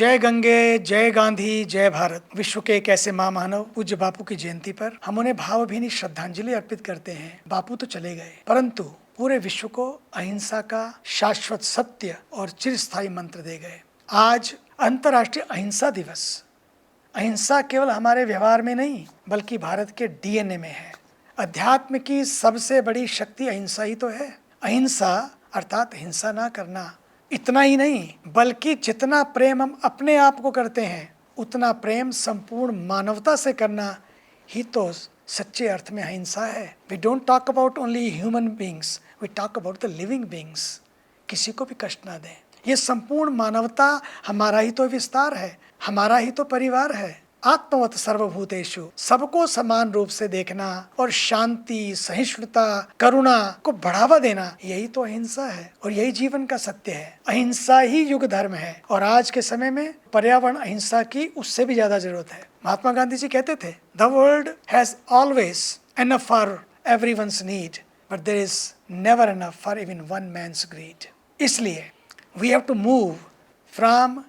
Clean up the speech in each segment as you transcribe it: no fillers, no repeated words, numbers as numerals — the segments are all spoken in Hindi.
जय गंगे, जय गांधी, जय भारत। विश्व के एक ऐसे महामानव पूज्य बापू की जयंती पर हम उन्हें भावभीनी श्रद्धांजलि अर्पित करते हैं। बापू तो चले गए, परंतु पूरे विश्व को अहिंसा का शाश्वत सत्य और चिरस्थायी मंत्र दे गए। आज अंतर्राष्ट्रीय अहिंसा दिवस। अहिंसा केवल हमारे व्यवहार में नहीं, बल्कि भारत के डीएनए में है। अध्यात्म की सबसे बड़ी शक्ति अहिंसा ही तो है। अहिंसा अर्थात हिंसा ना करना। इतना ही नहीं, बल्कि जितना प्रेम हम अपने आप को करते हैं, उतना प्रेम संपूर्ण मानवता से करना ही तो सच्चे अर्थ में अहिंसा है। We don't talk about only human beings, we talk about the living beings. किसी को भी कष्ट ना दें। ये संपूर्ण मानवता हमारा ही तो विस्तार है, हमारा ही तो परिवार है। आत्मवत सर्वभूतेषु, सबको समान रूप से देखना और शांति, सहिष्णुता, करुणा को बढ़ावा देना, यही तो अहिंसा है और यही जीवन का सत्य है। अहिंसा ही युग धर्म है और आज के समय में पर्यावरण अहिंसा की उससे भी ज्यादा जरूरत है। महात्मा गांधी जी कहते थे, the world has always enough for everyone's need, but there is never enough for even one man's greed. इसलिए we have to move from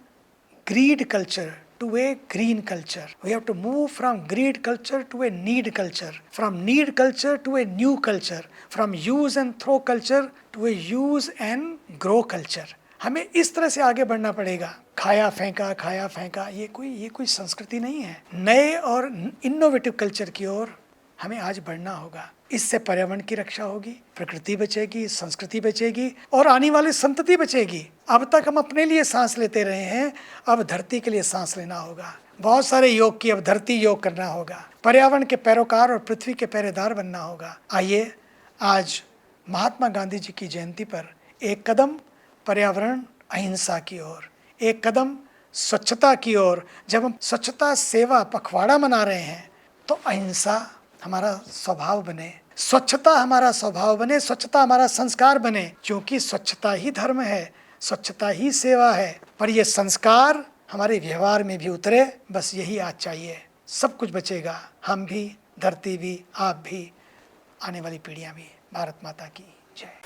greed culture to a green culture. We have to move from greed culture to a need culture, from need culture to a new culture, from use and throw culture to a use and grow culture. हमें इस तरह से आगे बढ़ना पड़ेगा। खाया फेंका ये कोई संस्कृति नहीं है। नए और इनोवेटिव कल्चर की ओर हमें आज बढ़ना होगा। इससे पर्यावरण की रक्षा होगी, प्रकृति बचेगी, संस्कृति बचेगी और आने वाली संतति बचेगी। अब तक हम अपने लिए सांस लेते रहे हैं, अब धरती के लिए सांस लेना होगा। बहुत सारे योग की, अब धरती योग करना होगा। पर्यावरण के पैरोकार और पृथ्वी के पहरेदार बनना होगा। आइए आज महात्मा गांधी जी की जयंती पर एक कदम पर्यावरण अहिंसा की ओर, एक कदम स्वच्छता की ओर। जब हम स्वच्छता सेवा पखवाड़ा मना रहे हैं तो अहिंसा हमारा स्वभाव बने, स्वच्छता हमारा स्वभाव बने, स्वच्छता हमारा संस्कार बने, क्योंकि स्वच्छता ही धर्म है, स्वच्छता ही सेवा है। पर ये संस्कार हमारे व्यवहार में भी उतरे, बस यही आज चाहिए। सब कुछ बचेगा, हम भी, धरती भी, आप भी, आने वाली पीढ़ियां भी। भारत माता की जय।